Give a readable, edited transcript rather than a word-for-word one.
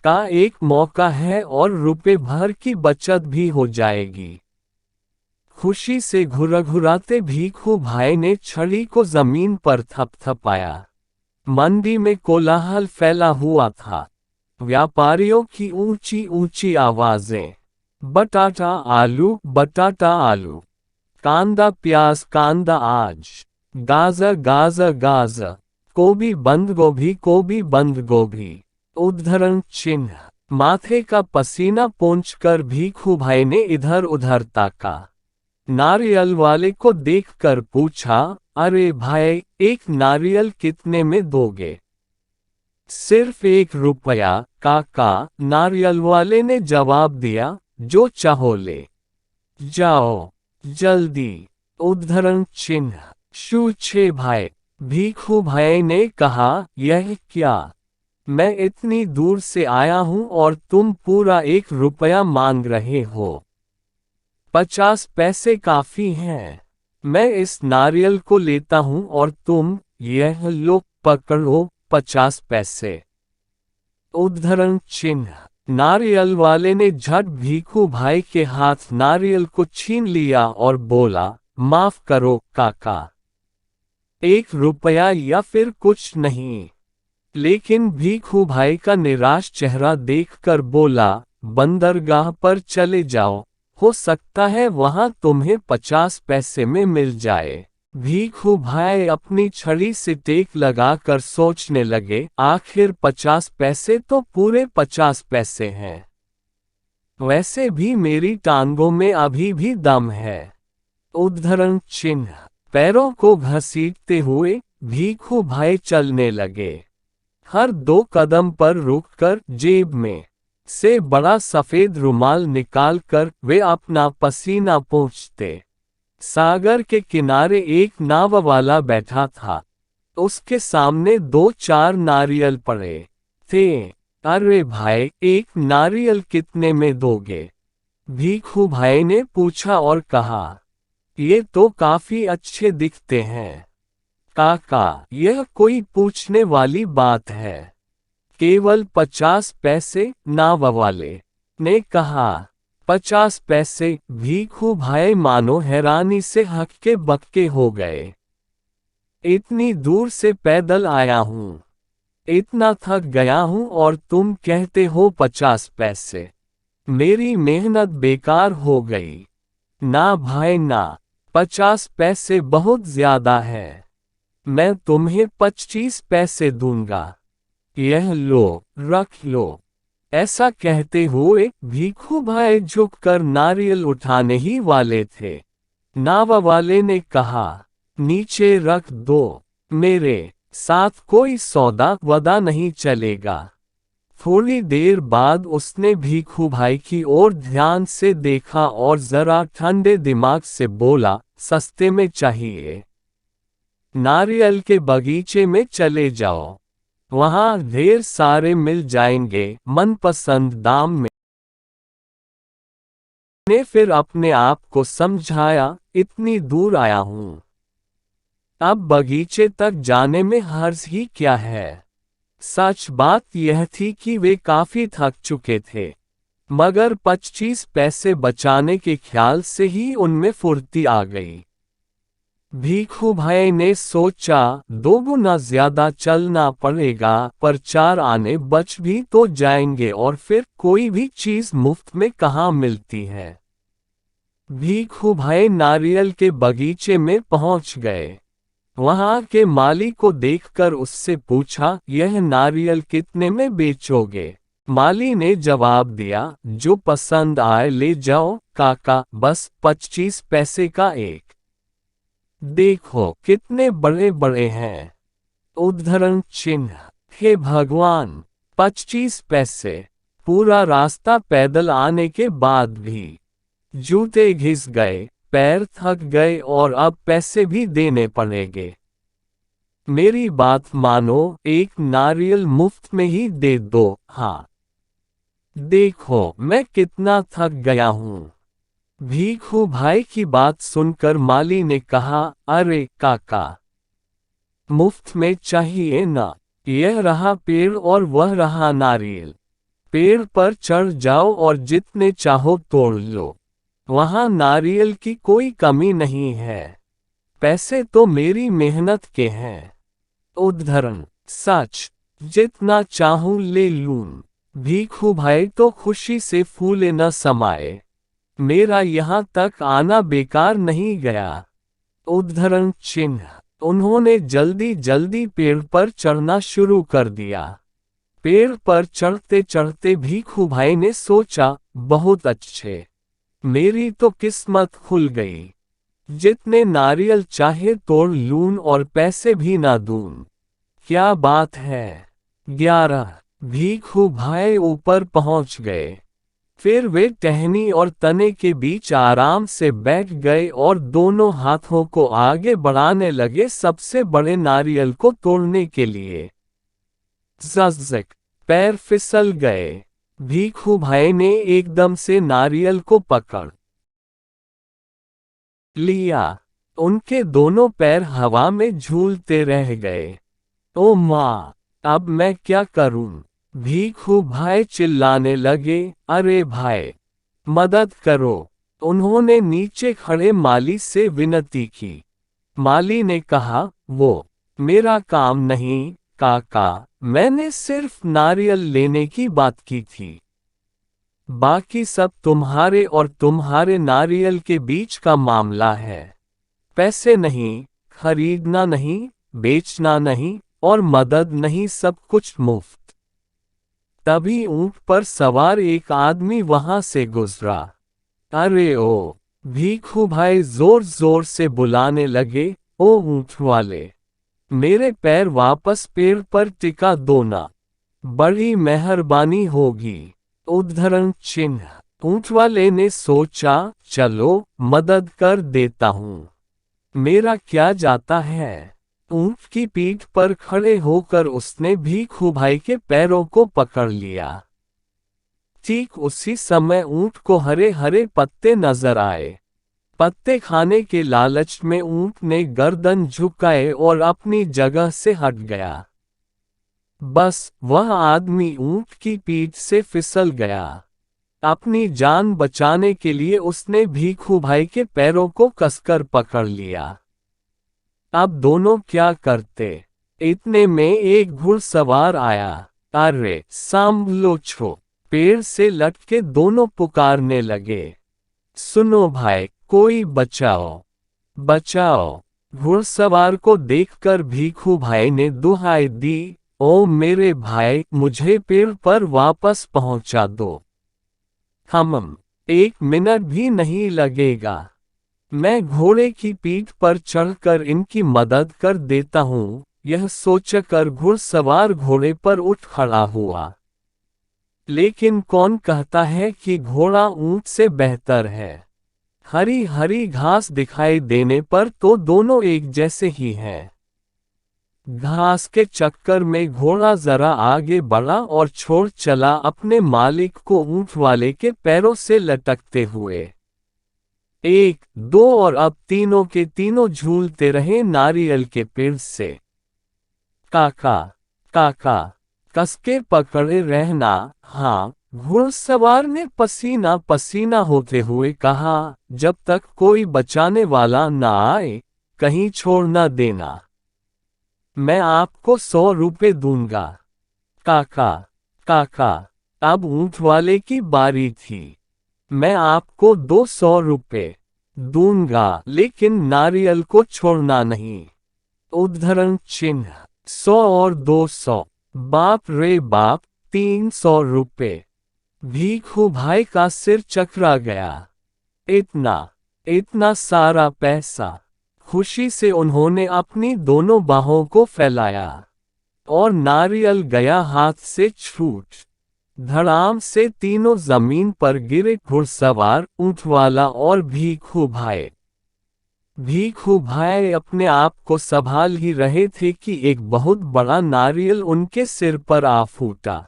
का एक मौका है और रुपए भर की बचत भी हो जाएगी। खुशी से घुरघुराते भीखू भाई ने छड़ी को जमीन पर थपथपाया। मंडी में कोलाहल फैला हुआ था। व्यापारियों की ऊंची ऊंची आवाजें, बटाटा आलू, बटाटा आलू, कांदा प्याज, कांदा आज, गाजर गाजर गाजर, गोभी बंद गोभी, गोभी बंद गोभी। उद्धरण चिन्ह। माथे का पसीना पोंछकर भीखू भाई ने इधर उधर ताका। नारियल वाले को देखकर पूछा, अरे भाई, एक नारियल कितने में दोगे? सिर्फ 1 रुपया काका, नारियल वाले ने जवाब दिया, जो चाहो ले जाओ जल्दी। उद्धरण चिन्ह। छे भाई। भीखू भाई ने कहा, यह क्या? मैं इतनी दूर से आया हूं और तुम पूरा 1 रुपया मांग रहे हो। 50 पैसे काफी हैं। मैं इस नारियल को लेता हूं और तुम, यह लो पकड़ो 50 पैसे। उद्धरण चिन्ह। नारियल वाले ने झट भीखू भाई के हाथ नारियल को छीन लिया और बोला, माफ करो काका, 1 रुपया या फिर कुछ नहीं। लेकिन भीखू भाई का निराश चेहरा देखकर बोला, बंदरगाह पर चले जाओ, हो सकता है वहां तुम्हें 50 पैसे में मिल जाए। भीखू भाई अपनी छड़ी से टेक लगाकर सोचने लगे, आखिर 50 पैसे तो पूरे 50 पैसे हैं। वैसे भी मेरी टांगों में अभी भी दम है। उद्धरण चिन्ह। पैरों को घसीटते हुए भीखू भाई चलने लगे। हर 2 कदम पर रुककर जेब में से बड़ा सफेद रुमाल निकालकर वे अपना पसीना पोंछते। सागर के किनारे एक नाव वाला बैठा था। उसके सामने 2-4 नारियल पड़े थे। अरे भाई, एक नारियल कितने में दोगे? भीखू भाई ने पूछा और कहा, ये तो काफी अच्छे दिखते हैं काका, यह कोई पूछने वाली बात है। केवल 50 पैसे, नाव वाले ने कहा। 50 पैसे? भीखू भाई मानो हैरानी से हक्के बक्के हो गए। इतनी दूर से पैदल आया हूं, इतना थक गया हूं और तुम कहते हो 50 पैसे? मेरी मेहनत बेकार हो गई। ना भाई ना, 50 पैसे बहुत ज्यादा है। मैं तुम्हें 25 पैसे दूंगा। यह लो, रख लो। ऐसा कहते हुए भीखू भाई झुककर नारियल उठाने ही वाले थे। नाव वाले ने कहा, नीचे रख दो, मेरे साथ कोई सौदा वदा नहीं चलेगा। थोड़ी देर बाद उसने भीखू भाई की ओर ध्यान से देखा और जरा ठंडे दिमाग से बोला, सस्ते में चाहिए? नारियल के बगीचे में चले जाओ, वहां ढेर सारे मिल जाएंगे मनपसंद दाम में। ने फिर अपने आप को समझाया, इतनी दूर आया हूं, अब बगीचे तक जाने में हर्ज ही क्या है। सच बात यह थी कि वे काफी थक चुके थे, मगर 25 पैसे बचाने के ख्याल से ही उनमें फुर्ती आ गई। भीखू भाई ने सोचा, 2 गुना ज्यादा चलना पड़ेगा, पर 4 आने बच भी तो जाएंगे और फिर कोई भी चीज मुफ्त में कहाँ मिलती है। भीखू भाई नारियल के बगीचे में पहुंच गए। वहां के माली को देखकर उससे पूछा, यह नारियल कितने में बेचोगे? माली ने जवाब दिया, जो पसंद आए ले जाओ काका, बस 25 पैसे का एक। देखो कितने बड़े बड़े हैं। उद्धरण चिन्ह। हे भगवान, 25 पैसे! पूरा रास्ता पैदल आने के बाद भी जूते घिस गए, पैर थक गए और अब पैसे भी देने पड़ेंगे। मेरी बात मानो, एक नारियल मुफ्त में ही दे दो। हाँ, देखो मैं कितना थक गया हूँ। भीखू भाई की बात सुनकर माली ने कहा, अरे काका, मुफ्त में चाहिए ना, यह रहा पेड़ और वह रहा नारियल। पेड़ पर चढ़ जाओ और जितने चाहो तोड़ लो, वहां नारियल की कोई कमी नहीं है। पैसे तो मेरी मेहनत के हैं। उद्धरण, सच, जितना चाहूं ले लूं। भीखू भाई तो खुशी से फूले न समाये। मेरा यहाँ तक आना बेकार नहीं गया। उद्धरण चिन्ह, उन्होंने जल्दी जल्दी पेड़ पर चढ़ना शुरू कर दिया। पेड़ पर चढ़ते चढ़ते भीखू भाई ने सोचा, बहुत अच्छे, मेरी तो किस्मत खुल गई। जितने नारियल चाहे तोड़ लूं और पैसे भी ना दूं। क्या बात है। 11, भीखू भाई ऊपर पहुंच गए। फिर वे टहनी और तने के बीच आराम से बैठ गए और दोनों हाथों को आगे बढ़ाने लगे सबसे बड़े नारियल को तोड़ने के लिए। ज़ज़ज़क, पैर फिसल गए। भीखू भाई ने एकदम से नारियल को पकड़ लिया। उनके दोनों पैर हवा में झूलते रह गए। ओ माँ, अब मैं क्या करूं? भीखू भाई चिल्लाने लगे, अरे भाई, मदद करो। उन्होंने नीचे खड़े माली से विनती की। माली ने कहा, वो मेरा काम नहीं काका, मैंने सिर्फ नारियल लेने की बात की थी। बाकी सब तुम्हारे और तुम्हारे नारियल के बीच का मामला है। पैसे नहीं, खरीदना नहीं, बेचना नहीं और मदद नहीं, सब कुछ मुफ्त। तभी ऊंट पर सवार एक आदमी वहां से गुजरा। अरे ओ, भीखू भाई जोर जोर से बुलाने लगे, ओ ऊंट वाले, मेरे पैर वापस पेड़ पर टिका दो ना, बड़ी मेहरबानी होगी। उद्धरण चिन्ह, ऊंट वाले ने सोचा, चलो मदद कर देता हूं, मेरा क्या जाता है। ऊंट की पीठ पर खड़े होकर उसने भीखू भाई के पैरों को पकड़ लिया। ठीक उसी समय ऊंट को हरे हरे पत्ते नजर आए। पत्ते खाने के लालच में ऊंट ने गर्दन झुकाए और अपनी जगह से हट गया। बस वह आदमी ऊंट की पीठ से फिसल गया। अपनी जान बचाने के लिए उसने भीखू भाई के पैरों को कसकर पकड़ लिया। अब दोनों क्या करते? इतने में एक घुड़सवार आया। अरे सांभलो छो, पेड़ से लटके दोनों पुकारने लगे, सुनो भाई, कोई बचाओ, बचाओ। घुड़सवार को देखकर भीखू भाई ने दुहाई दी, ओ मेरे भाई, मुझे पेड़ पर वापस पहुंचा दो। हम 1 मिनट भी नहीं लगेगा। मैं घोड़े की पीठ पर चढ़कर इनकी मदद कर देता हूँ। यह सोचकर घुड़सवार घोड़े पर उठ खड़ा हुआ। लेकिन कौन कहता है कि घोड़ा ऊंट से बेहतर है? हरी हरी घास दिखाई देने पर तो दोनों एक जैसे ही हैं। घास के चक्कर में घोड़ा जरा आगे बढ़ा और छोड़ चला अपने मालिक को ऊंट वाले के पैरों से लटकते हुए। 1, 2 और अब तीनों के तीनों झूलते रहे नारियल के पेड़ से। काका, काका, कसके पकड़े रहना। हाँ, घुड़सवार ने पसीना पसीना होते हुए कहा, जब तक कोई बचाने वाला ना आए, कहीं छोड़ न देना। मैं आपको 100 रुपए दूंगा। काका, काका, अब ऊंट वाले की बारी थी। मैं आपको 200 रुपए दूंगा, लेकिन नारियल को छोड़ना नहीं। उद्धरण चिन्ह, 100 और 200, बाप रे बाप, 300 रुपए। भीखू भाई का सिर चकरा गया। इतना सारा पैसा। खुशी से उन्होंने अपनी दोनों बाहों को फैलाया और नारियल गया हाथ से छूट। धड़ाम से तीनों जमीन पर गिरे, घुड़सवार, ऊंटवाला और भीखू भाई। भीखू भाई अपने आप को संभाल ही रहे थे कि एक बहुत बड़ा नारियल उनके सिर पर आ फूटा।